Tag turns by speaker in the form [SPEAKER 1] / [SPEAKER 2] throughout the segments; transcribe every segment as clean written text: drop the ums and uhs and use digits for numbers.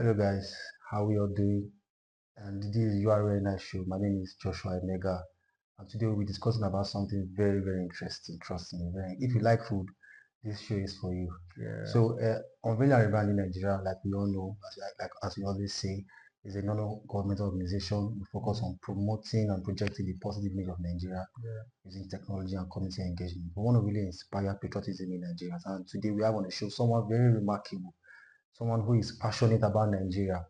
[SPEAKER 1] Hello guys, how we all doing? And this is You Are Very Nice Show. My name is Joshua Emega, and today we'll be discussing about something very, very interesting. Trust me, if you like food, this show is for you.
[SPEAKER 2] Yeah.
[SPEAKER 1] So, Unveiling and Rebranding Nigeria, like we all know, as we always say, is a non-governmental organization. We focus on promoting and projecting the positive image of Nigeria using technology and community engagement. We want to really inspire patriotism in Nigeria. And today we have on the show someone very remarkable, someone who is passionate about Nigeria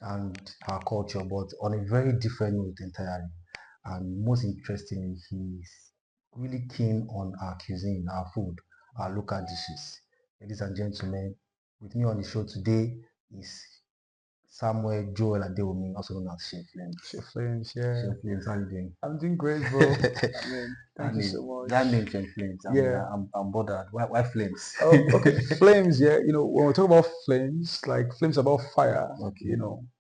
[SPEAKER 1] and our culture, but on a very different note entirely. And most interestingly, he's really keen on our cuisine, our food, our local dishes. Ladies and gentlemen, with me on the show today is Samuel Joel Adeomi, also known as Chef Flammes.
[SPEAKER 2] Chef Flammes, yeah.
[SPEAKER 1] Chef Flammes, how you doing?
[SPEAKER 2] I'm doing great, bro. I mean, thank you so much.
[SPEAKER 1] That name, Chef Flammes.
[SPEAKER 2] Yeah.
[SPEAKER 1] I'm bothered. Why Flames?
[SPEAKER 2] Oh, okay. Flames, yeah. When we talk about flames, like flames about fire,
[SPEAKER 1] Okay.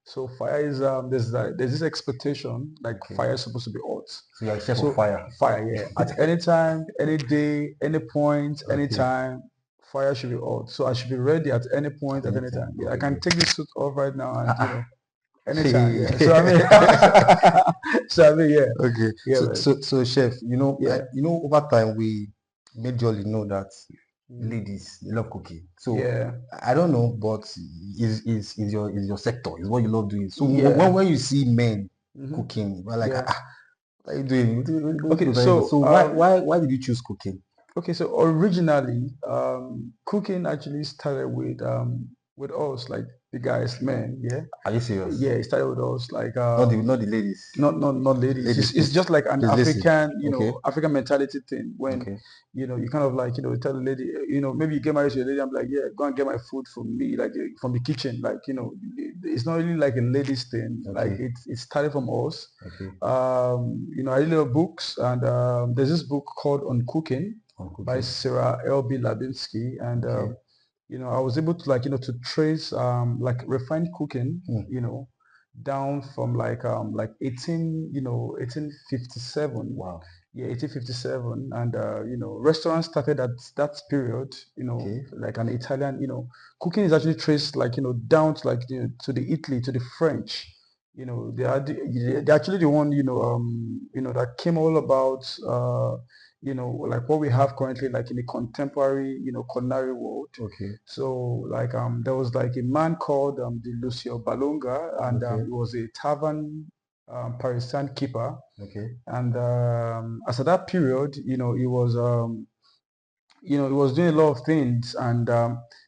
[SPEAKER 2] So fire is there's this expectation like fire is supposed to be hot.
[SPEAKER 1] So you're a chef of fire.
[SPEAKER 2] Fire, yeah. At any time, any day, any point, anytime, fire should be hot. So I should be ready at any point, at any time. Yeah, I can take this suit off right now and anytime. Yeah. Yeah.
[SPEAKER 1] Okay.
[SPEAKER 2] Yeah.
[SPEAKER 1] So chef, over time we majorly know that ladies they love cooking. So
[SPEAKER 2] Yeah.
[SPEAKER 1] I don't know, but is your sector is what you love doing. So
[SPEAKER 2] Yeah.
[SPEAKER 1] when you see men cooking, we're like, what are you doing?
[SPEAKER 2] Okay, so
[SPEAKER 1] why did you choose cooking?
[SPEAKER 2] Okay, so originally, cooking actually started with us, like the guys, men. Yeah.
[SPEAKER 1] Are you serious?
[SPEAKER 2] Yeah, it started with us, like
[SPEAKER 1] not the ladies.
[SPEAKER 2] Not ladies. It's just like an African, African mentality thing. When you kind of like tell a lady, maybe you get married to a lady, I'm like, yeah, go and get my food from me, like from the kitchen, like it's not really like a ladies thing. Like it started from us. I read a lot of books, and there's this book called On Cooking by Sarah L.B. Labinsky, and I was able to to trace like refined cooking, down from like 1857.
[SPEAKER 1] Wow.
[SPEAKER 2] Yeah, 1857, and restaurants started at that period. Like an Italian. Cooking is actually traced down to to the Italy, to the French. They're actually the one that came all about like what we have currently, like in the contemporary culinary world. So like there was like a man called the Lucio Balonga, and he was a tavern Parisian keeper. And as at that period, he was doing a lot of things, and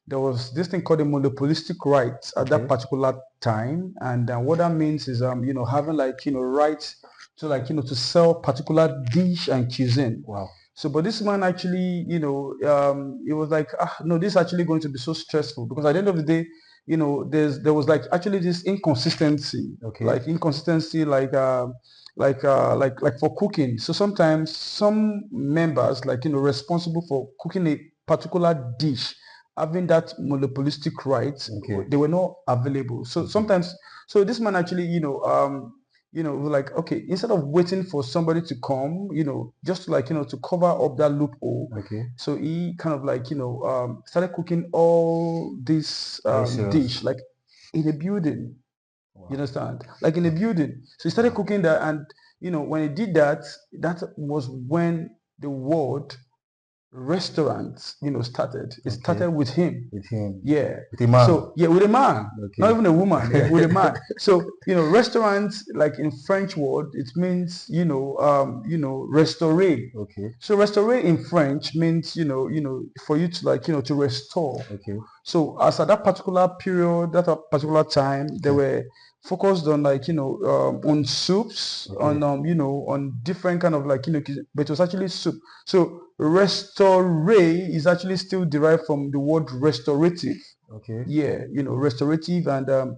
[SPEAKER 2] there was this thing called a monopolistic rights at that particular time, and what that means is having rights to to sell particular dish and cuisine.
[SPEAKER 1] Wow.
[SPEAKER 2] So, but this man actually, it was like, no, this is actually going to be so stressful, because at the end of the day, there was like actually this inconsistency, like for cooking. So sometimes some members responsible for cooking a particular dish, having that monopolistic rights, they were not available. So sometimes, so this man actually like, okay, instead of waiting for somebody to come, just to cover up that loophole. So he kind of like started cooking all this dish like in a building. Wow. You understand? Like in a building. So he started cooking that, and when he did that, that was when the word restaurants started. It started with him. Yeah.
[SPEAKER 1] With a man.
[SPEAKER 2] So yeah, with a man. Not even a woman. Yeah, with a man. So restaurants, like in French word, it means restaurer. So restaurer in French means for you to to restore. So as at that particular period, that particular time, they were focused on on soups, on on different kind of but it was actually soup. So restaurer is actually still derived from the word restorative. Yeah, restorative, and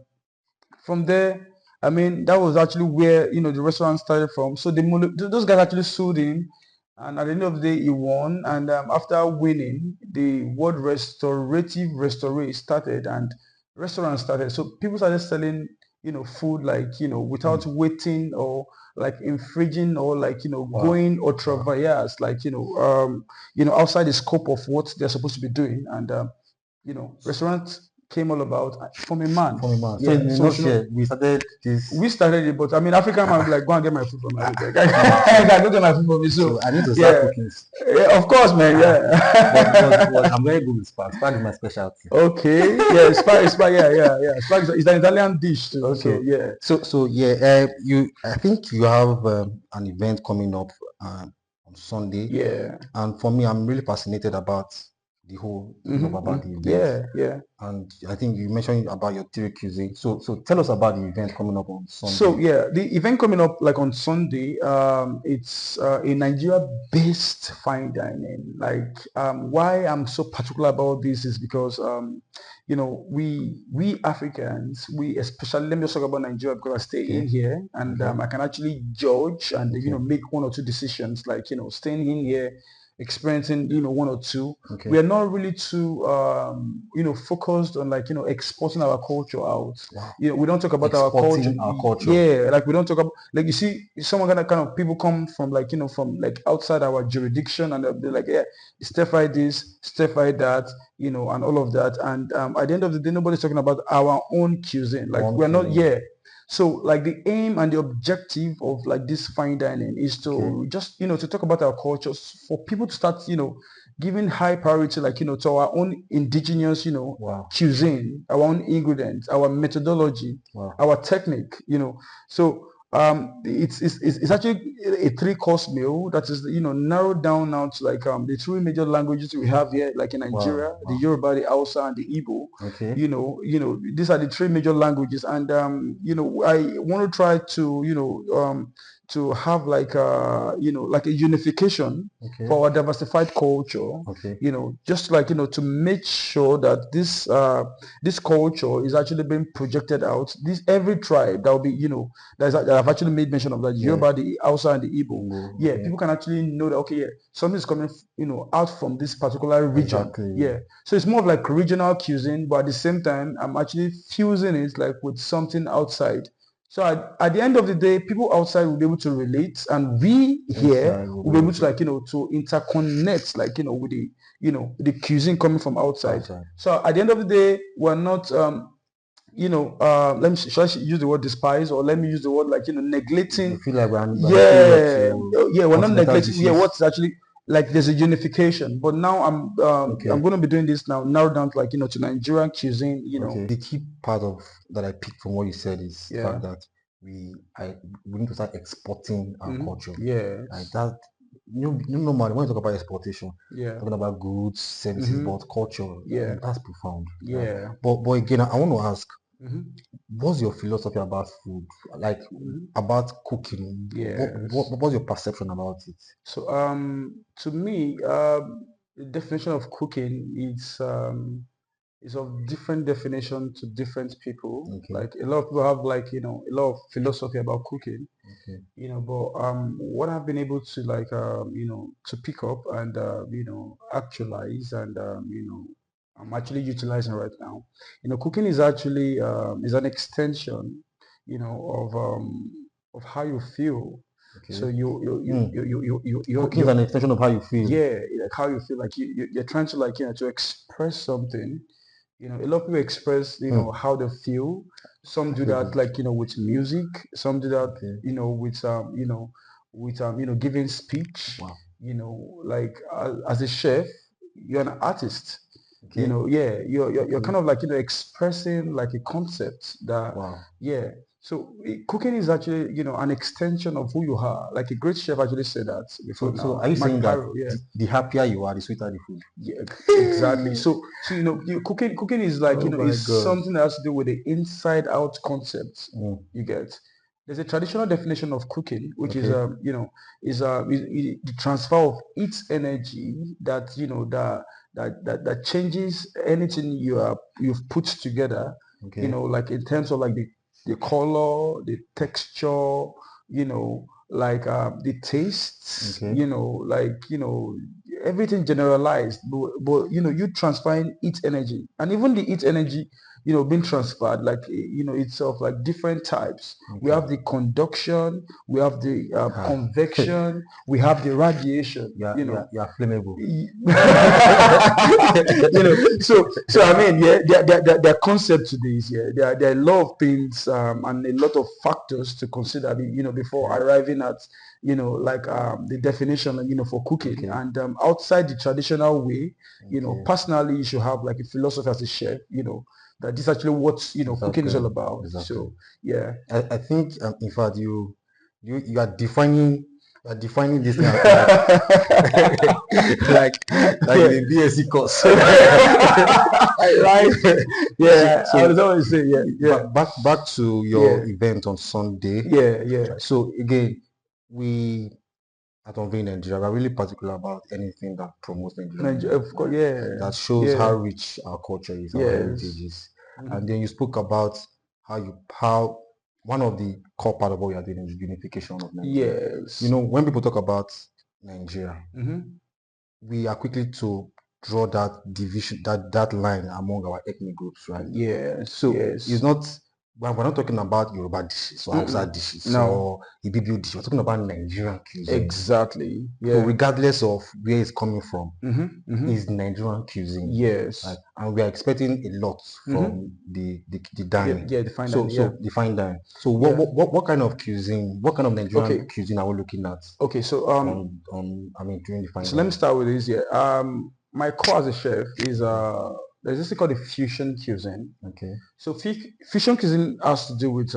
[SPEAKER 2] from there, I mean, that was actually where the restaurant started from. So those guys actually sued him, and at the end of the day, he won. And after winning, the word restorative restaurer started, and restaurants started. So people started selling food without waiting, or like infringing, or going or travaillas, outside the scope of what they're supposed to be doing. And restaurants came all about from a man.
[SPEAKER 1] From a man.
[SPEAKER 2] Yeah.
[SPEAKER 1] So in a
[SPEAKER 2] So
[SPEAKER 1] nutshell, we started this.
[SPEAKER 2] we started it, but I mean, African man will be like, go and get my food from my hotel. I can go get my food from me.
[SPEAKER 1] So I need to
[SPEAKER 2] yeah,
[SPEAKER 1] start cooking.
[SPEAKER 2] yeah, of course, man. Yeah.
[SPEAKER 1] but I'm very good with spag. Spag is my specialty.
[SPEAKER 2] Okay. Yeah, spag. Yeah. Spag is an Italian dish too.
[SPEAKER 1] Okay.
[SPEAKER 2] So yeah.
[SPEAKER 1] So yeah, I think you have an event coming up on Sunday.
[SPEAKER 2] Yeah.
[SPEAKER 1] And for me, I'm really fascinated about the whole about the event.
[SPEAKER 2] Yeah.
[SPEAKER 1] And I think you mentioned about your three cuisine. So tell us about the event coming up on Sunday.
[SPEAKER 2] So yeah, the event coming up like on Sunday, it's a Nigeria-based fine dining. Like why I'm so particular about this is because you know, we Africans, we especially, let me just talk about Nigeria because I stay in here and I can actually judge and you know, make one or two decisions, like, you know, staying in here, experiencing, you know, one or two. We are not really too you know, focused on, like, you know, exporting our culture out. You know, we don't talk about our culture. Yeah, like we don't talk about, like, you see some kind of people come from, like, you know, from like outside our jurisdiction and they're like, yeah, stir fry this, stir fry that, you know, and all of that. And at the end of the day, nobody's talking about our own cuisine. Like we're not, so like the aim and the objective of like this fine dining is to just, you know, to talk about our cultures, for people to start, you know, giving high priority, like, you know, to our own indigenous, you know, cuisine, our own ingredients, our methodology, our technique, you know. So it's actually a three-course meal that is, you know, narrowed down now to like the three major languages we have here, like in Nigeria, the Yoruba, the Hausa, and the Igbo. You know, these are the three major languages, and you know, I want to try to, you know, to have like you know, like a unification for our diversified culture. You know, just like, you know, to make sure that this this culture is actually being projected out. This every tribe that will be, you know, that I've actually made mention of, that Yoruba, the Hausa, and the Igbo. People can actually know that, okay, something is coming, you know, out from this particular region. So it's more of like regional cuisine, but at the same time, I'm actually fusing it like with something outside. So at the end of the day, people outside will be able to relate, and we here will be able to, like, you know, to interconnect, like, you know, with the, you know, the cuisine coming from outside. So at the end of the day, we're not you know, let me, should I use the word despise, or let me use the word, like, you know, neglecting.
[SPEAKER 1] You feel like we're
[SPEAKER 2] we're not neglecting. What's actually, like, there's a unification. But now I'm going to be doing this now, narrow down to, like, you know, to Nigerian cuisine. You know,
[SPEAKER 1] the key part of that I picked from what you said is the fact that we need to start exporting our culture. Like that. Normally when you talk about exportation, talking about goods, services, but culture, that's profound. But again, I want to ask, what's your philosophy about food, like about cooking? What's your perception about it?
[SPEAKER 2] So to me, the definition of cooking is of different definition to different people. Like a lot of people have, like, you know, a lot of philosophy about cooking. You know, but what I've been able to, like, you know, to pick up and you know, actualize and you know, I'm actually utilizing right now. You know, cooking is actually is an extension, you know, of how you feel. So
[SPEAKER 1] cooking is an extension of how you feel.
[SPEAKER 2] Like how you feel, like you're trying to, like, you know, to express something. You know, a lot of people express, you know, how they feel. Some do that, like, you know, with music. Some do that, you know, with you know, with you know, giving speech. You know, like as a chef, you're an artist. You know, you're kind of, like, you know, expressing like a concept that So cooking is actually, you know, an extension of who you are. Like a great chef actually said that before.
[SPEAKER 1] So are you saying that the happier you are, the sweeter the food?
[SPEAKER 2] Yeah, exactly. So you know, cooking is like, you know, is something that has to do with the inside out concept. You get. There's a traditional definition of cooking, which is you know, is the transfer of its energy that, you know, that changes anything you've put together. You know, like in terms of like the color, the texture, you know, like the tastes, you know, like, you know, everything generalized, but you transferring heat energy, and even the heat energy being transferred, like itself, like different types. We have the conduction, we have the convection, we have the radiation.
[SPEAKER 1] You are flammable.
[SPEAKER 2] So I mean, yeah, there are concept to this. Yeah, there are a lot of things and a lot of factors to consider, before arriving at like the definition, for cooking. And outside the traditional way, personally, you should have like a philosophy as a chef, that this is actually what cooking is all about.
[SPEAKER 1] Exactly.
[SPEAKER 2] So yeah,
[SPEAKER 1] I think in fact you are defining this thing like the BSc course.
[SPEAKER 2] Right. Yeah. So I was always saying, yeah.
[SPEAKER 1] Back to your event on Sunday.
[SPEAKER 2] Yeah.
[SPEAKER 1] So again, we at Unveil Nigeria, we're really particular about anything that promotes Nigeria.
[SPEAKER 2] Of course, yeah.
[SPEAKER 1] That shows how rich our culture is, our heritage is. And then you spoke about how one of the core part of what we are doing is unification of Nigeria.
[SPEAKER 2] Yes.
[SPEAKER 1] When people talk about Nigeria, we are quickly to draw that division, that line among our ethnic groups, right?
[SPEAKER 2] Yeah.
[SPEAKER 1] So it's not, we're not talking about Yoruba dishes or Hausa dishes or Ibibio dishes. We're talking about Nigerian cuisine.
[SPEAKER 2] Exactly. Yeah.
[SPEAKER 1] So regardless of where it's coming from, is Nigerian cuisine.
[SPEAKER 2] Yes.
[SPEAKER 1] Right? And we are expecting a lot from the dining.
[SPEAKER 2] Yeah, the fine dining.
[SPEAKER 1] So the fine dining. So what kind of cuisine, what kind of Nigerian cuisine are we looking at?
[SPEAKER 2] Okay, so
[SPEAKER 1] during the fine dining.
[SPEAKER 2] So let me start with this. Yeah. My core as a chef is there's this thing called the fusion cuisine.
[SPEAKER 1] Okay.
[SPEAKER 2] So fusion cuisine has to do with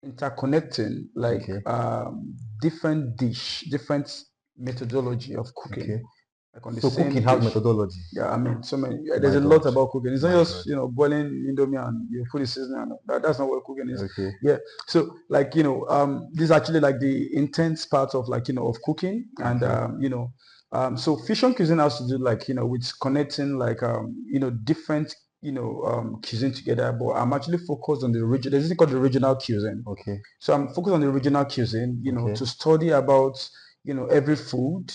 [SPEAKER 2] interconnecting like different methodology of cooking.
[SPEAKER 1] Okay.
[SPEAKER 2] Like on the
[SPEAKER 1] so
[SPEAKER 2] same
[SPEAKER 1] cooking
[SPEAKER 2] dish.
[SPEAKER 1] has methodology.
[SPEAKER 2] Yeah, I mean, so many. There's a lot about cooking. It's not just boiling indomie and you put it seasoning. That's not what cooking is.
[SPEAKER 1] Okay.
[SPEAKER 2] Yeah. So like this is actually like the intense part of like of cooking, and so fusion cuisine has to do like with connecting like different cuisine together. But I'm actually focused on the original. There's this thing called the original cuisine.
[SPEAKER 1] Okay.
[SPEAKER 2] So I'm focused on the original cuisine. To study about every food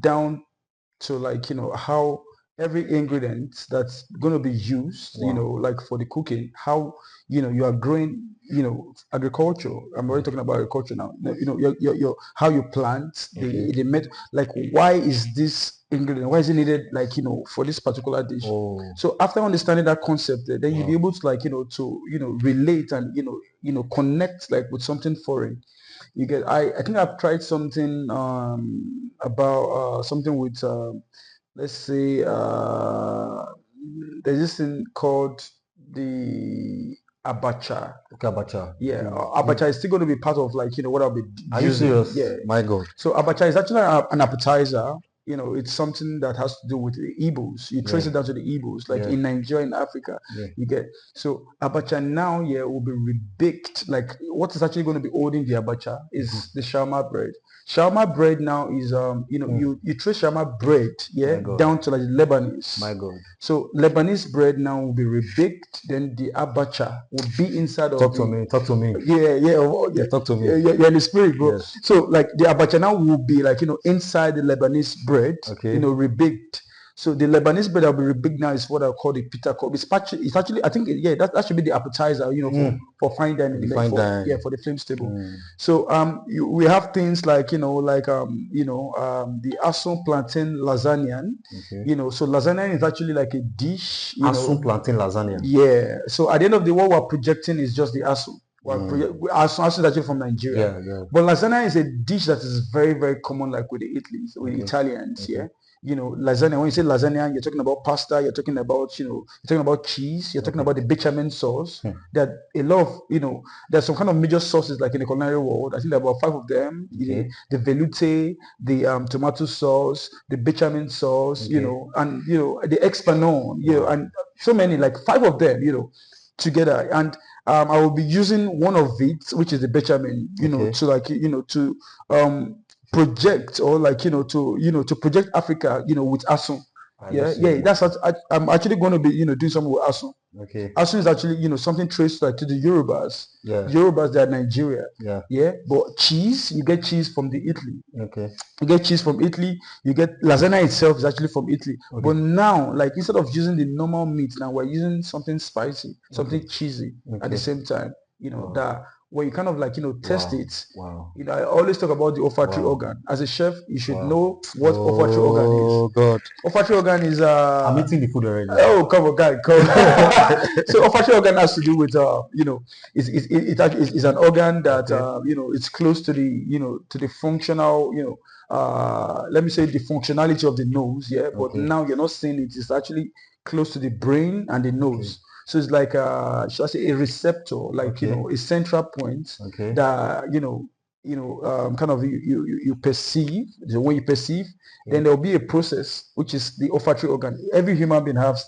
[SPEAKER 2] down to like how every ingredient that's going to be used like for the cooking, how you are growing agriculture. I'm already talking about agriculture now. Your how you plant the method, like why is this ingredient, why is it needed, like for this particular dish. So after understanding that concept, then you'll be able to like to relate and connect like with something foreign. You get, I think I've tried something about something with let's say there's this thing called the abacha.
[SPEAKER 1] Okay, abacha.
[SPEAKER 2] Yeah, abacha is still going to be part of like what I'll be using.
[SPEAKER 1] Are you serious?
[SPEAKER 2] Yeah.
[SPEAKER 1] My God.
[SPEAKER 2] So abacha is actually an appetizer. It's something that has to do with the Igbos. You trace it down to the Igbos, like in Nigeria, in Africa. You get, so abacha now, will be rebaked. Like what is actually going to be holding the abacha is the shawarma bread. Shawarma bread now is you trace shawarma bread down to like Lebanese.
[SPEAKER 1] My God.
[SPEAKER 2] So Lebanese bread now will be rebaked. Then the abacha will be inside of.
[SPEAKER 1] Talk to me. Talk to me.
[SPEAKER 2] Yeah.
[SPEAKER 1] Talk to me.
[SPEAKER 2] Yeah, in the spirit, bro. Yes. So like the abacha now will be like inside the Lebanese bread. Rebaked. So the Lebanese bread that will be rebaked now is what I call the pita kop. It's actually I think that should be the appetizer, for fine dining, for the Flammes table. So we have things like the asun plantain lasagna. So lasagna is actually like a dish.
[SPEAKER 1] Asun plantain lasagna.
[SPEAKER 2] Yeah. So at the end of the day, what we're projecting is just the asun. Asun is actually from Nigeria. But lasagna is a dish that is very, very common, like with the Italy's, with the Italians. Lasagna, when you say lasagna, you're talking about pasta, you're talking about you're talking about cheese, you're talking about the bechamel sauce. That a lot of there's some kind of major sauces like in the culinary world. I think there are about 5 of them. The velouté, the tomato sauce, the bechamel sauce, and the expanon, and so many, like 5 of them, together. And I will be using one of it, which is the bechamel, to like to project, or like to project Africa with asun. That's what I'm actually going to be, doing something with Asun.
[SPEAKER 1] Okay.
[SPEAKER 2] Asun is actually, something traced like to the Yorubas.
[SPEAKER 1] Yeah.
[SPEAKER 2] Yorubas, they're Nigeria.
[SPEAKER 1] Yeah.
[SPEAKER 2] Yeah. But cheese, you get cheese from the Italy.
[SPEAKER 1] Okay.
[SPEAKER 2] You get cheese from Italy. You get lasagna itself is actually from Italy.
[SPEAKER 1] Okay.
[SPEAKER 2] But now, like instead of using the normal meat, now we're using something spicy, something cheesy at the same time. That when you kind of like test it.
[SPEAKER 1] Wow.
[SPEAKER 2] I always talk about the olfactory organ. As a chef, you should know what olfactory organ is.
[SPEAKER 1] Oh God.
[SPEAKER 2] Olfactory organ is
[SPEAKER 1] I'm eating the food already.
[SPEAKER 2] Oh, come on, guy, come on. So olfactory organ has to do with it's an organ that it's close to the to the functional let me say the functionality of the nose, but now you're not seeing it. It's actually close to the brain and the nose. So it's like should I say a receptor, like a central point that kind of you perceive. So when you perceive, then there will be a process which is the olfactory organ. Every human being has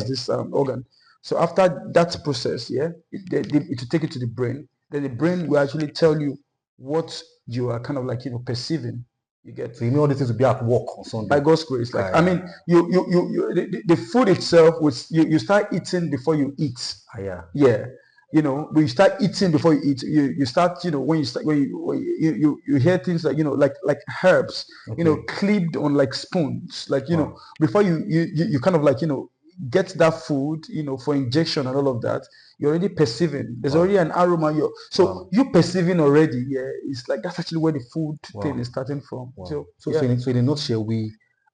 [SPEAKER 2] this organ. So after that process, it will take it to the brain. Then the brain will actually tell you what you are kind of like perceiving. You get.
[SPEAKER 1] So you know all these things will be at work on Sunday.
[SPEAKER 2] By God's grace, like I mean, the food itself, which you start eating before you eat. When you start eating before you eat, you start when you hear things like like herbs, clipped on like spoons, like before you kind of like get that food for injection and all of that. You're already perceiving. There's already an aroma. You perceiving already. It's like that's actually where the food thing is starting from. So
[SPEAKER 1] in a nutshell,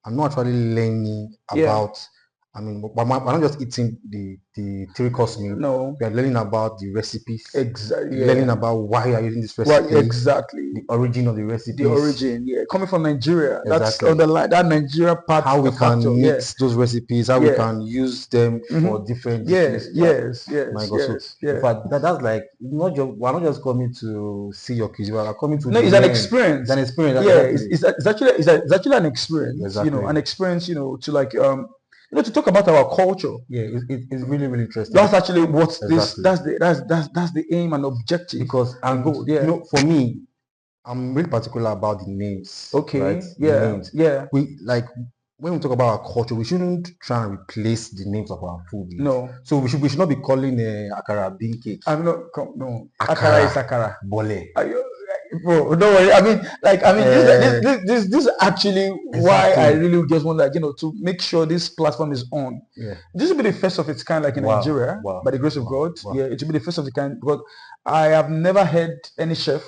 [SPEAKER 1] I'm not actually learning about. I mean, we're not just eating the 3-course meal.
[SPEAKER 2] No,
[SPEAKER 1] we are learning about the recipes.
[SPEAKER 2] Exactly.
[SPEAKER 1] Learning about why you are using this recipe.
[SPEAKER 2] Exactly.
[SPEAKER 1] The origin of the recipes.
[SPEAKER 2] The origin, coming from Nigeria. Exactly. That's on the line. That Nigeria part.
[SPEAKER 1] How we can mix those recipes. How we can use them for different dishes.
[SPEAKER 2] Yes.
[SPEAKER 1] My God, in fact, that's like we're not just coming to see your kids. We are coming to.
[SPEAKER 2] No, it's an experience.
[SPEAKER 1] It's an experience.
[SPEAKER 2] It's actually an experience.
[SPEAKER 1] Exactly.
[SPEAKER 2] An experience. To like to talk about our culture.
[SPEAKER 1] It's really, really interesting.
[SPEAKER 2] That's actually what that's the aim and objective.
[SPEAKER 1] Because for me, I'm really particular about the names.
[SPEAKER 2] Okay.
[SPEAKER 1] Right?
[SPEAKER 2] The names.
[SPEAKER 1] We like when we talk about our culture, we shouldn't try and replace the names of our food.
[SPEAKER 2] No.
[SPEAKER 1] So we should not be calling akara bean cake.
[SPEAKER 2] No. Akara is akara.
[SPEAKER 1] Bole.
[SPEAKER 2] Bro, don't worry. This is actually why I really just want to make sure this platform is on. This will be the first of its kind, like in Nigeria, by the grace of God. It will be the first of the kind because I have never heard any chef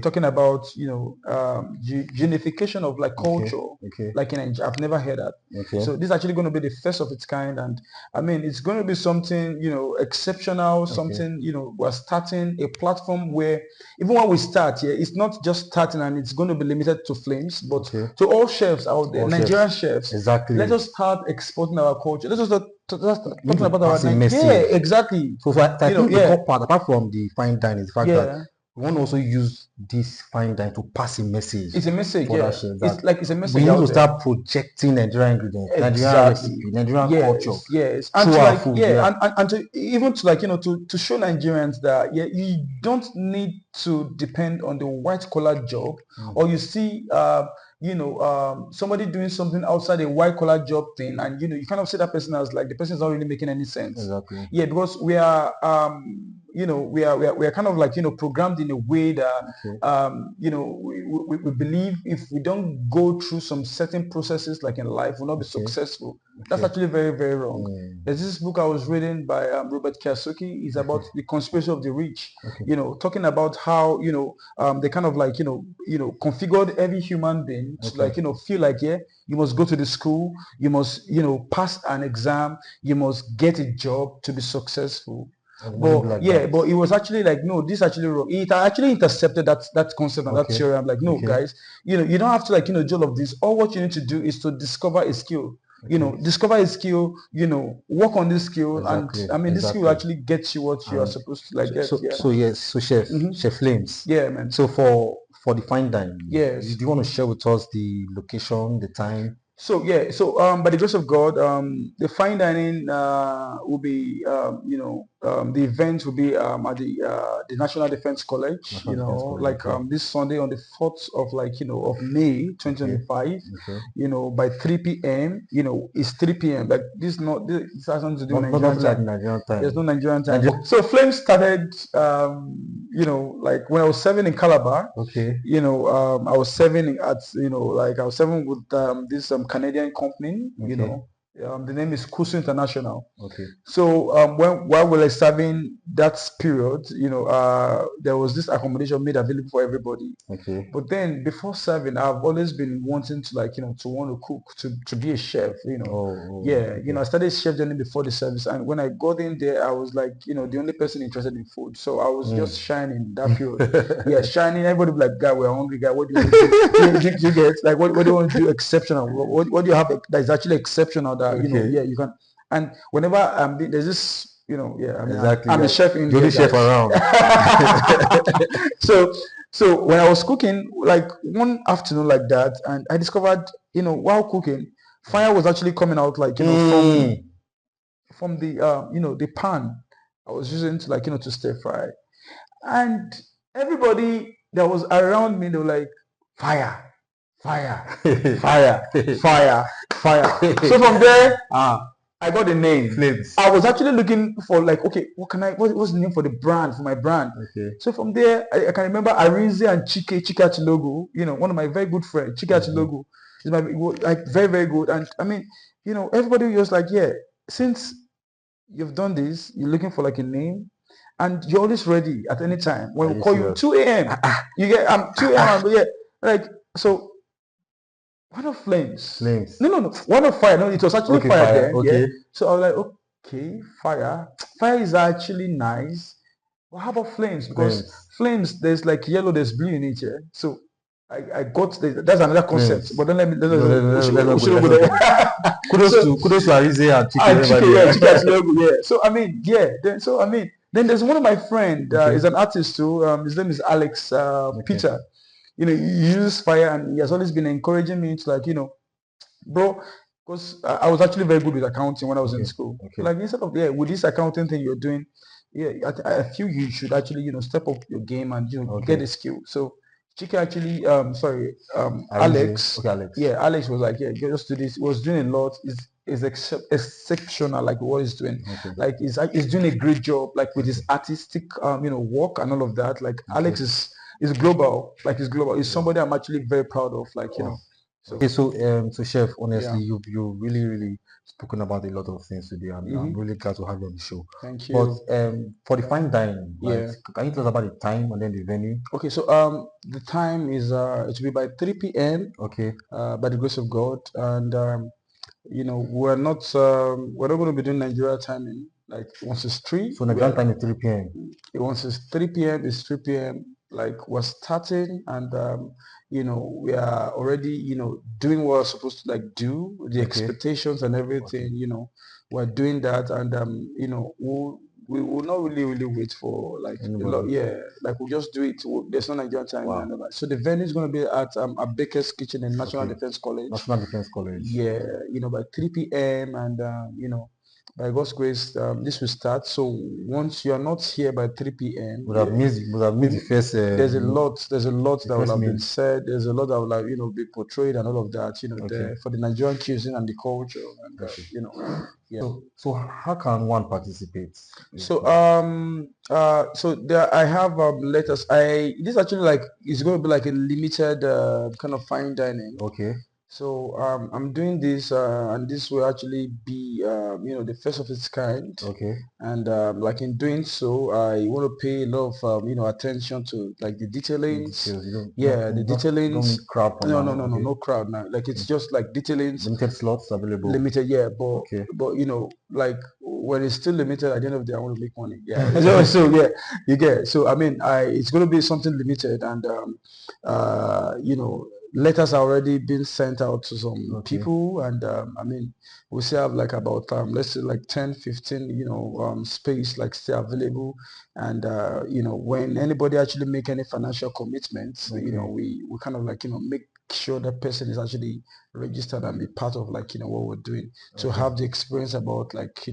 [SPEAKER 2] talking about unification of like culture, like in Nigeria. I've never heard that. So this is actually going to be the first of its kind, and I mean it's going to be something exceptional. Something we're starting a platform where even when we start it's not just starting and it's going to be limited to Flames, but to all chefs out there, Nigerian chefs.
[SPEAKER 1] Exactly.
[SPEAKER 2] Let us start exporting our culture. Let us start talking about our
[SPEAKER 1] message.
[SPEAKER 2] Yeah, exactly.
[SPEAKER 1] So I think the core part, apart from the fine dining, is the fact that we want to also use this fine dining to pass a message.
[SPEAKER 2] It's a message, it's a message.
[SPEAKER 1] We need to start projecting Nigerian ingredients, Nigerian recipe, Nigerian culture.
[SPEAKER 2] Yes, and to like, food, and to even to like to show Nigerians that you don't need to depend on the white collar job, or you see somebody doing something outside a white collar job thing, and you kind of see that person as like the person is not really making any sense.
[SPEAKER 1] Exactly.
[SPEAKER 2] Because we are we are kind of like programmed in a way that we believe if we don't go through some certain processes like in life, we'll not be successful. That's actually very, very wrong. There's this book I was reading by Robert Kiyosaki. It's about the conspiracy of the rich. Talking about how they kind of like configured every human being to like feel like you must go to the school, you must pass an exam, you must get a job to be successful. But but it was actually like, no, this is actually wrong. It actually intercepted that concept and that theory. I'm like, no, guys, you don't have to like do all of this. All what you need to do is to discover a skill. Discover a skill, work on this skill, and I mean this skill will actually get you what you are supposed to like get.
[SPEAKER 1] So Chef Flames.
[SPEAKER 2] Yeah, man.
[SPEAKER 1] So for the fine dining,
[SPEAKER 2] yes,
[SPEAKER 1] do you want to share with us the location, the time?
[SPEAKER 2] So by the grace of God, the fine dining will be the event will be at the National Defense College,
[SPEAKER 1] National Defense College,
[SPEAKER 2] like
[SPEAKER 1] okay.
[SPEAKER 2] this Sunday on the 4th of of May 2025,
[SPEAKER 1] Okay.
[SPEAKER 2] by 3 p.m. It's 3 p.m. Like this has nothing to do with
[SPEAKER 1] Not
[SPEAKER 2] Nigerian
[SPEAKER 1] like
[SPEAKER 2] time.
[SPEAKER 1] Nigerian time.
[SPEAKER 2] There's no Nigerian time. So Flames started, like when I was serving in Calabar.
[SPEAKER 1] Okay.
[SPEAKER 2] I was serving at, like I was serving with this Canadian company.
[SPEAKER 1] Okay.
[SPEAKER 2] The name is Kusu International.
[SPEAKER 1] Okay.
[SPEAKER 2] So while we were serving that period, there was this accommodation made available for everybody.
[SPEAKER 1] Okay.
[SPEAKER 2] But then before serving, I've always been wanting to to want to cook, to be a chef. I started chef journey before the service, and when I got in there, I was like, the only person interested in food. So I was just shining that period. Yeah, shining. Everybody be like, "Guy, we're hungry. Guy, what do you want to do? you get like what do you want to do exceptional? What do you have that is actually exceptional that you can?" And whenever there's this,
[SPEAKER 1] exactly.
[SPEAKER 2] I'm a chef in
[SPEAKER 1] the only chef around.
[SPEAKER 2] So when I was cooking, like one afternoon like that, and I discovered, while cooking, fire was actually coming out, like from the the pan I was using to to stir fry, and everybody that was around me, they were like, fire, fire, fire, fire, fire. So from there, I got the name.
[SPEAKER 1] Flames.
[SPEAKER 2] I was actually looking for like, okay, what's the name for my brand?
[SPEAKER 1] Okay.
[SPEAKER 2] So from there, I can remember Arinze and Chike Achilogo, one of my very good friends, Chike Achilogo, is like very, very good. And I mean, everybody was like, yeah, since you've done this, you're looking for like a name, and you're always ready at any time. When we call you 2 a.m., you get 2 a.m. Yeah, like so. One of Flames. No. One of Fire. No, it was actually Fire then. Okay. Yeah. So I was like, okay, Fire. Fire is actually nice. Well, how about Flames? Because Flames, there's like yellow, there's blue in it. Yeah. So I got that's another concept. But then let me go there.
[SPEAKER 1] Kudos to Arinze and Chike.
[SPEAKER 2] Yeah. So I mean, then there's one of my friend. Is an artist too. His name is Alex Peter. He uses fire, and he has always been encouraging me to, like, bro, because I was actually very good with accounting when I was in school. Like, instead of with this accounting thing you're doing, I feel you should actually step up your game and get a skill. So Chike actually Alex.
[SPEAKER 1] Okay, Alex.
[SPEAKER 2] Yeah, Alex was like, yeah, just do this. He was doing a lot. Is exceptional, like what he's doing. Like he's doing a great job, like with his artistic work and all of that. Like Alex is global, like he's global. He's somebody I'm actually very proud of, like
[SPEAKER 1] So Chef, honestly, you really, really spoken about a lot of things today, and I'm really glad to have you on the show.
[SPEAKER 2] Thank you.
[SPEAKER 1] But for the fine dining, can you tell us about the time and then the venue?
[SPEAKER 2] Okay, so the time is it will be by 3 p.m.
[SPEAKER 1] Okay.
[SPEAKER 2] By the grace of God, and we're not going to be doing Nigeria timing. Like once it's 3.
[SPEAKER 1] So Nigerian time is 3 p.m.
[SPEAKER 2] Once it's 3 p.m. it's 3 p.m. Like we're starting, and we are already doing what we're supposed to like do, the expectations and everything. We're doing that, and we will not really wait for like like we'll just do it. There's no Nigerian time. Wow. So the venue is going to be at Baker's Kitchen in National Defense College.
[SPEAKER 1] National Defense College.
[SPEAKER 2] Yeah, by 3 p.m. and by God's grace, this will start. So once you are not here by 3 p.m.,
[SPEAKER 1] would have missed the first.
[SPEAKER 2] There's a lot that will have been said. There's a lot that will have be portrayed and all of that. There, for the Nigerian cuisine and the culture, and
[SPEAKER 1] So how can one participate?
[SPEAKER 2] So so there I have letters. This actually like is going to be like a limited kind of fine dining.
[SPEAKER 1] Okay.
[SPEAKER 2] So I'm doing this, and this will actually be the first of its kind.
[SPEAKER 1] Okay.
[SPEAKER 2] And like in doing so, I want to pay a lot of attention to like the detailings. The detailings. No crowd now. Like it's just like detailings.
[SPEAKER 1] Limited slots available.
[SPEAKER 2] Limited, but like when it's still limited, at the end of the day, I want to make money. Yeah. so yeah, you get. So I mean, it's going to be something limited, and letters are already been sent out to some people, and I mean we still have like about let's say like 10-15 space like still available, and when anybody actually make any financial commitments, we kind of like make sure that person is actually registered and be part of like what we're doing, to have the experience about like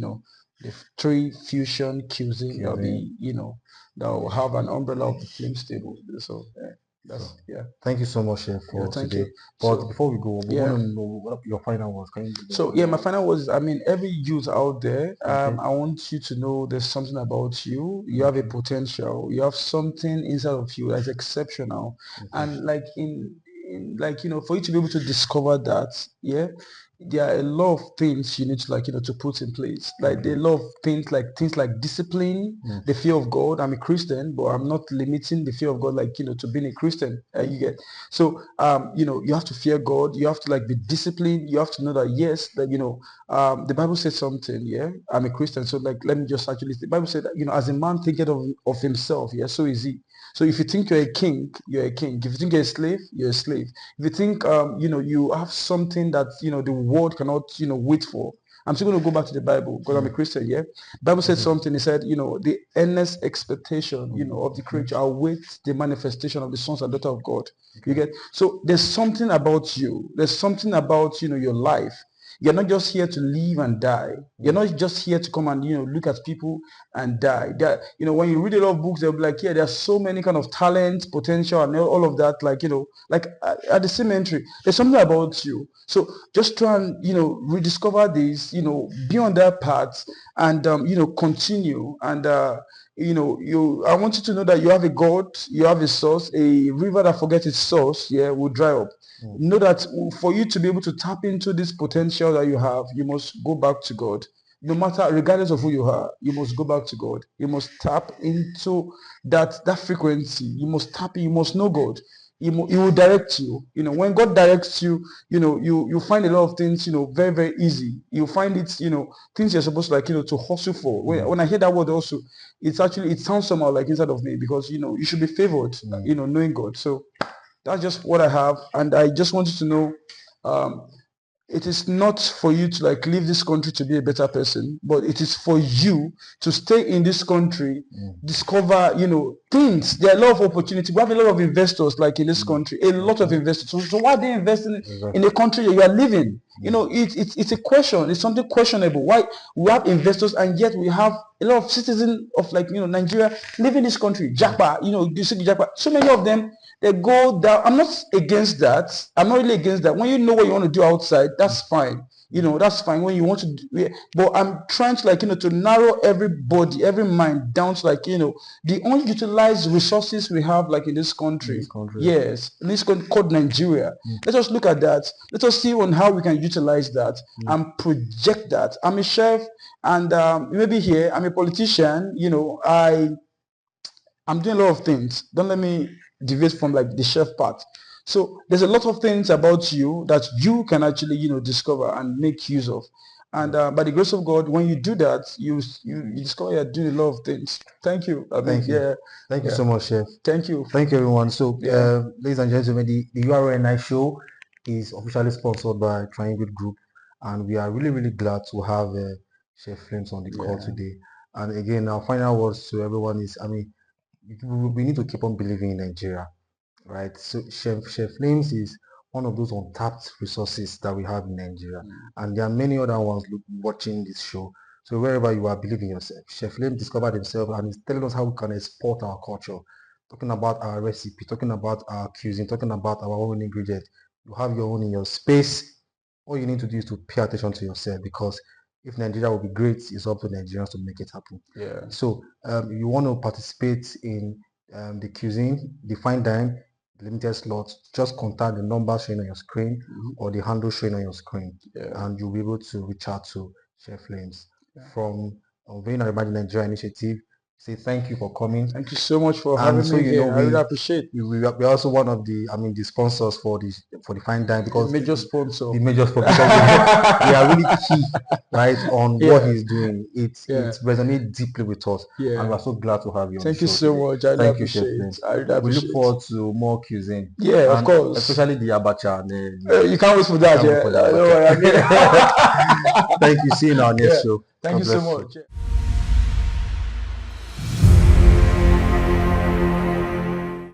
[SPEAKER 2] the three fusion cuisine that'll be, that will have an umbrella of the Flames table. So
[SPEAKER 1] Thank you so much, Chef, for today. But before we go, we want to know what your final words. Can you
[SPEAKER 2] my final words, every youth out there, I want you to know there's something about you. You have a potential. You have something inside of you that's exceptional. And like for you to be able to discover that, there are a lot of things you need to to put in place. Like there are a lot of things like discipline, the fear of God. I'm a Christian, but I'm not limiting the fear of God to being a Christian. You get so you have to fear God. You have to be disciplined. You have to know that the Bible says something. I'm a Christian, so let me just actually. The Bible said that as a man thinketh of himself, so is he. So if you think you're a king, you're a king. If you think you're a slave, you're a slave. If you think you have something that the world cannot wait for. I'm still going to go back to the Bible because I'm a Christian. The Bible said something. It said the earnest expectation of the creature awaits the manifestation of the sons and daughters of God. You get so there's something about you. There's something about your life. You're not just here to live and die. You're not just here to come and look at people and die. When you read a lot of books, they'll be like, there's so many kind of talent, potential, and all of that. At the cemetery, there's something about you. So just try and rediscover this. Be on that path and continue and. I want you to know that you have a God, you have a source, a river that forgets its source, will dry up. Know that for you to be able to tap into this potential that you have, you must go back to God. No matter, regardless of who you are, you must go back to God. You must tap into that frequency. You must tap in, you must know God. He will direct you. When God directs you, you find a lot of things, very, very easy. You find it, things you're supposed to to hustle for. When I hear that word also, it sounds somehow like inside of me because, you should be favored, knowing God. So that's just what I have. And I just want you to know, it is not for you to leave this country to be a better person, but it is for you to stay in this country, discover, things. There are a lot of opportunity. We have a lot of investors in this country, a lot of investors. So why are they investing in the country that you are living? It's a question. It's something questionable. Why we have investors and yet we have a lot of citizens of Nigeria living in this country. Japa, you see Japa. So many of them, they go down. I'm not against that. I'm not really against that. When you know what you want to do outside, that's fine. That's fine when you want to do, but I'm trying to to narrow everybody, every mind down to the unutilized resources we have in this country. Yes, in this country called Nigeria. Let us look at that. Let us see on how we can utilize that and project that. I'm a chef and maybe here I'm a politician. I'm doing a lot of things. Don't let me deviate from the chef part. So there's a lot of things about you that you can actually discover and make use of. And by the grace of God, when you do that, you discover you're doing a lot of things. Thank you.
[SPEAKER 1] Thank you so much, Chef.
[SPEAKER 2] Thank you.
[SPEAKER 1] Thank you, everyone. So, ladies and gentlemen, the URNI show is officially sponsored by Triangle Group, and we are really, really glad to have Chef Flammes on the call today. And again, our final words to everyone is, we need to keep on believing in Nigeria, right? So Chef Flammes is one of those untapped resources that we have in Nigeria, and there are many other ones watching this show. So wherever you are, believe in yourself. Chef Flammes discovered himself and is telling us how we can export our culture, talking about our recipe, talking about our cuisine, talking about our own ingredients. You have your own in your space. All you need to do is to pay attention to yourself, because if Nigeria will be great, it's up to Nigerians to make it happen. So if you want to participate in the cuisine, the fine dine, limited slots, just contact the number showing on your screen or the handle showing on your screen, and you'll be able to reach out to Chef Flammes from Very Nigeria Initiative. Say thank you for coming.
[SPEAKER 2] Thank you so much for having me here. I really appreciate.
[SPEAKER 1] We're also one of the the sponsors for the fine dine, because
[SPEAKER 2] the major sponsor.
[SPEAKER 1] We are really key, right, on what he's doing. It resonates deeply with us, and we're so glad to have you.
[SPEAKER 2] Thank you so much. I really appreciate.
[SPEAKER 1] We look forward to more cuisine.
[SPEAKER 2] Yeah, of course.
[SPEAKER 1] Especially the abacha.
[SPEAKER 2] You can't wait for that. Don't worry.
[SPEAKER 1] Thank you. See you in our next show.
[SPEAKER 2] Thank you so much.